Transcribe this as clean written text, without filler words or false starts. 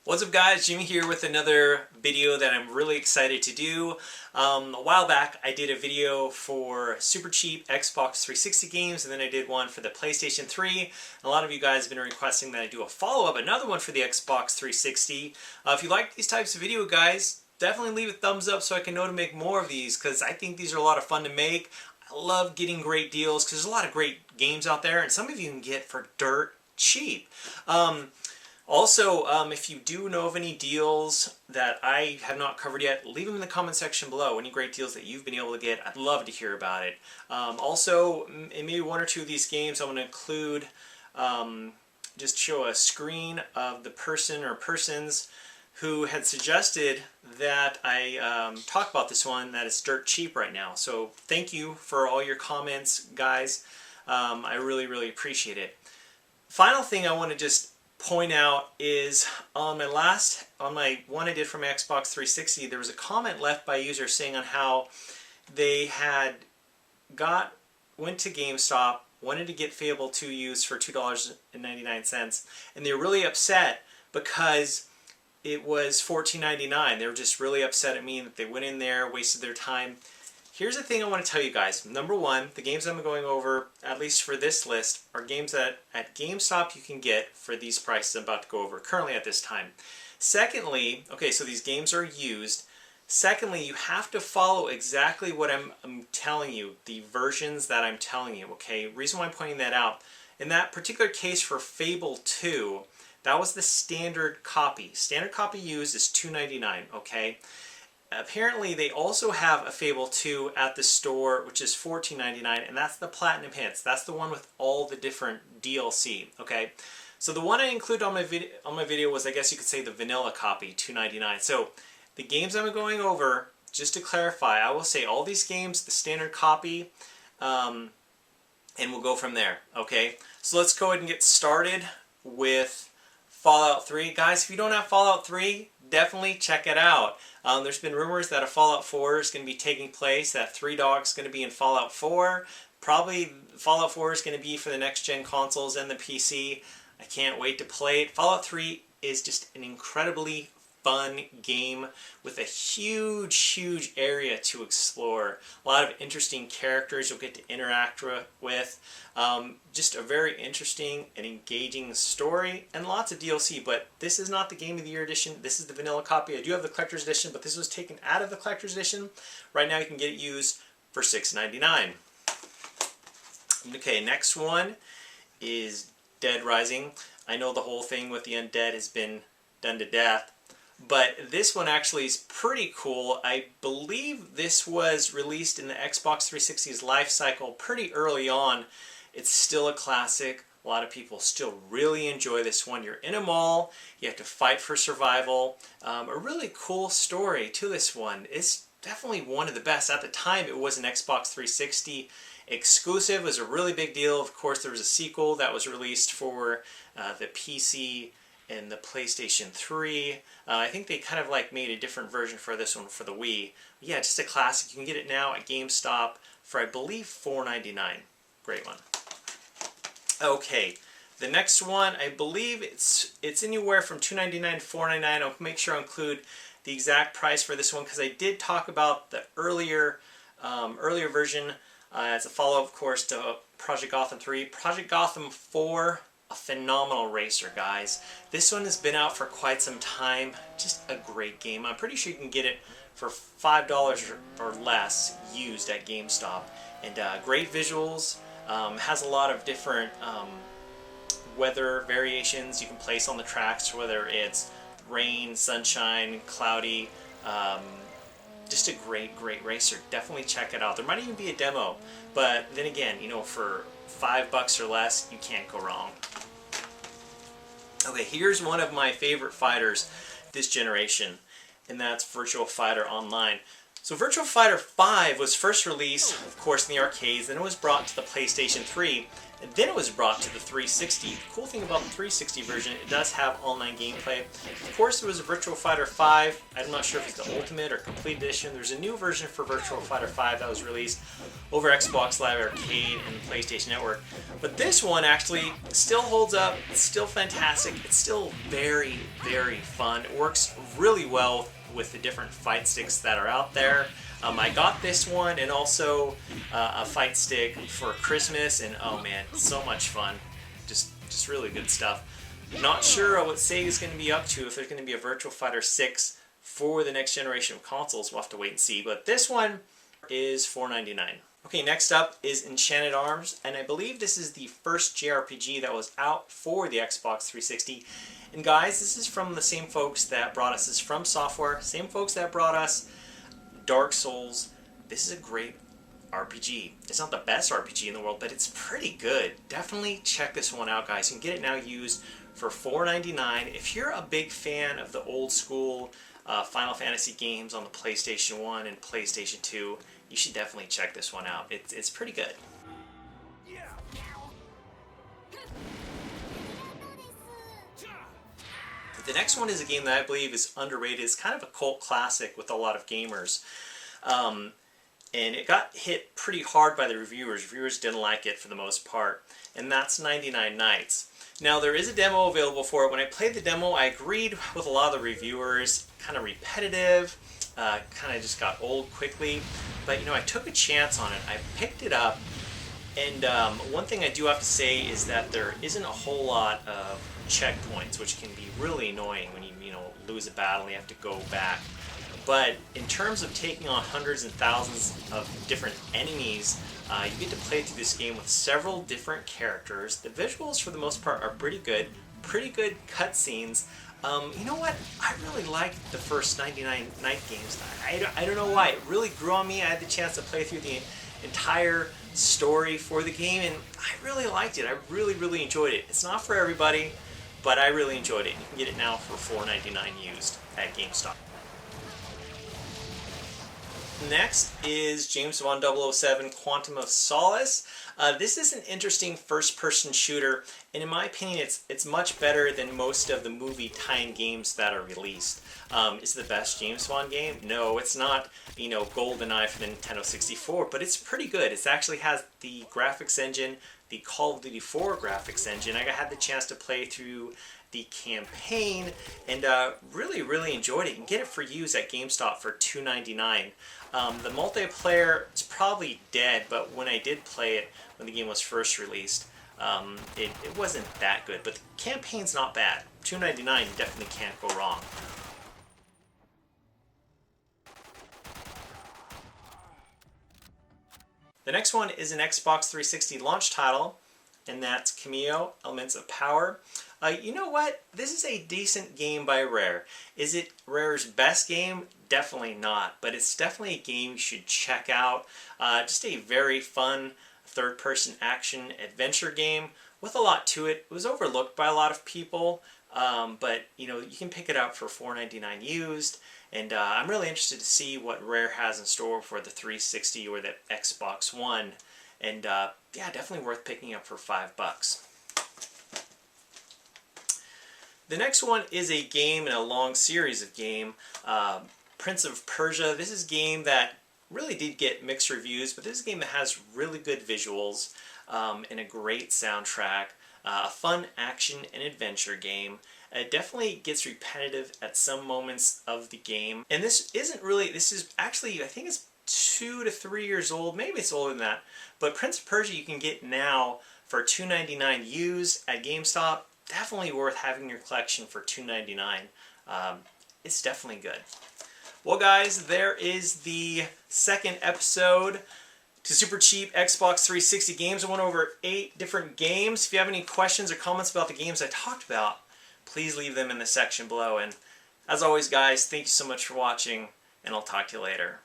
What's up guys, Jimmy here with another video that I'm really excited to do. A while back I did a video for super cheap Xbox 360 games, and then I did one for the PlayStation 3. A lot of you guys have been requesting that I do a follow-up, another one for the Xbox 360. If you like these types of video guys, definitely leave a thumbs up so I can know to make more of these, because I think these are a lot of fun to make. I love getting great deals because there's a lot of great games out there, and some of you can get for dirt cheap. Also, if you do know of any deals that I have not covered yet, leave them in the comment section below. Any great deals that you've been able to get, I'd love to hear about it. Also, in maybe one or two of these games, I'm going to include, just show a screen of the person or persons who had suggested that I talk about this one that is dirt cheap right now. So thank you for all your comments, guys. I really appreciate it. Final thing I want to just point out is on my one I did from Xbox 360, there was a comment left by a user saying on how they had went to GameStop, wanted to get Fable 2 used for $2.99, and they were really upset because it was $14.99. They were just really upset at me that they went in there, wasted their time. Here's the thing I want to tell you guys. Number one, the games I'm going over, at least for this list, are games that at GameStop you can get for these prices I'm about to go over currently at this time. Secondly, okay, so these games are used. Secondly, you have to follow exactly what I'm telling you, the versions that I'm telling you, okay? Reason why I'm pointing that out, in that particular case for Fable 2, that was the standard copy. Standard copy used is $2.99, okay? Apparently they also have a Fable 2 at the store, which is $14.99, and that's the Platinum Hits. That's the one with all the different DLC, okay? So the one I included on my video was, I guess you could say, the vanilla copy, $2.99. So the games I'm going over, just to clarify, I will say all these games, the standard copy, and we'll go from there, okay? So let's go ahead and get started with Fallout 3. Guys, if you don't have Fallout 3, definitely check it out. There's been rumors that a Fallout 4 is going to be taking place, that Three Dogs is going to be in Fallout 4. Probably Fallout 4 is going to be for the next-gen consoles and the PC. I can't wait to play it. Fallout 3 is just an incredibly fun game with a huge area to explore. A lot of interesting characters you'll get to interact with. Just a very interesting and engaging story and lots of DLC, but this is not the Game of the Year edition. This is the vanilla copy. I do have the collector's edition, but this was taken out of the collector's edition. Right now you can get it used for $6.99. Okay, next one is Dead Rising. I know the whole thing with the undead has been done to death, but this one actually is pretty cool. I believe this was released in the Xbox 360's life cycle pretty early on. It's still a classic. A lot of people still really enjoy this one. You're in a mall. You have to fight for survival. A really cool story to this one. It's definitely one of the best. At the time, it was an Xbox 360 exclusive. It was a really big deal. Of course, there was a sequel that was released for the PC and the PlayStation 3. I think they kind of like made a different version for this one for the Wii. But yeah, just a classic. You can get it now at GameStop for, I believe, $4.99. Great one. Okay, the next one, I believe it's anywhere from $2.99 to $4.99. I'll make sure I include the exact price for this one because I did talk about the earlier version as a follow-up, of course, to Project Gotham 3. Project Gotham 4, a phenomenal racer, guys. This one has been out for quite some time. Just a great game. I'm pretty sure you can get it for $5 or less used at GameStop. And great visuals. Has a lot of different weather variations you can place on the tracks, whether it's rain, sunshine, cloudy. Just a great racer. Definitely check it out. There might even be a demo, but then again, you know, for $5 or less, you can't go wrong. Okay, here's one of my favorite fighters this generation, and that's Virtua Fighter Online. So Virtua Fighter 5 was first released, of course, in the arcades, then it was brought to the PlayStation 3, and then it was brought to the 360. The cool thing about the 360 version, it does have online gameplay. Of course, there was a Virtua Fighter 5. I'm not sure if it's the Ultimate or Complete Edition. There's a new version for Virtua Fighter 5 that was released over Xbox Live Arcade and the PlayStation Network. But this one actually still holds up. It's still fantastic. It's still very, very fun. It works really well with the different fight sticks that are out there. I got this one and also a fight stick for Christmas, and oh man, so much fun. Just really good stuff. Not sure what Sega's going to be up to, if there's going to be a Virtua Fighter 6 for the next generation of consoles. We'll have to wait and see, but this one is $4.99. Okay, next up is Enchanted Arms, and I believe this is the first JRPG that was out for the Xbox 360. And guys, this is from the same folks that brought us, this is From Software, same folks that brought us Dark Souls. This is a great RPG. It's not the best RPG in the world, but it's pretty good. Definitely check this one out, guys. You can get it now used for $4.99. If you're a big fan of the old school Final Fantasy games on the PlayStation 1 and PlayStation 2, you should definitely check this one out. It's pretty good. The next one is a game that I believe is underrated. It's kind of a cult classic with a lot of gamers. And it got hit pretty hard by the reviewers. Reviewers didn't like it for the most part. And that's 99 Nights. Now, there is a demo available for it. When I played the demo, I agreed with a lot of the reviewers. Kind of repetitive. Kind of just got old quickly. But, you know, I took a chance on it. I picked it up. And one thing I do have to say is that there isn't a whole lot of checkpoints, which can be really annoying when you lose a battle and you have to go back. But in terms of taking on hundreds and thousands of different enemies, you get to play through this game with several different characters. The visuals, for the most part, are pretty good cutscenes. You know what? I really liked the first 99 Night games. I don't know why. It really grew on me. I had the chance to play through the entire story for the game, and I really liked it. I really enjoyed it. It's not for everybody, but I really enjoyed it. You can get it now for $4.99 used at GameStop. Next is James Bond 007 Quantum of Solace. This is an interesting first-person shooter, and in my opinion, it's much better than most of the movie tie-in games that are released. Is it the best James Bond game? No, it's not, GoldenEye for the Nintendo 64, but it's pretty good. It actually has the graphics engine, the Call of Duty 4 graphics engine. I had the chance to play through the campaign and really enjoyed it. You can get it for use at GameStop for $2.99. The multiplayer is probably dead, but when I did play it when the game was first released, it wasn't that good. But the campaign's not bad. $2.99, you definitely can't go wrong. The next one is an Xbox 360 launch title, and that's Cameo, Elements of Power. You know what? This is a decent game by Rare. Is it Rare's best game? Definitely not, but it's definitely a game you should check out. Just a very fun third-person action adventure game with a lot to it. It was overlooked by a lot of people, but you can pick it up for $4.99 used. And I'm really interested to see what Rare has in store for the 360 or the Xbox One. And yeah, definitely worth picking up for $5. The next one is a game in a long series of game, Prince of Persia. This is a game that really did get mixed reviews, but this is a game that has really good visuals and a great soundtrack, a fun action and adventure game. It definitely gets repetitive at some moments of the game. And this is actually, I think it's 2 to 3 years old, maybe it's older than that. But Prince of Persia you can get now for $2.99 used at GameStop. Definitely worth having in your collection for $2.99. It's definitely good. Well guys, there is the second episode to Super Cheap Xbox 360 games. I went over 8 different games. If you have any questions or comments about the games I talked about, please leave them in the section below. And as always guys, thank you so much for watching, and I'll talk to you later.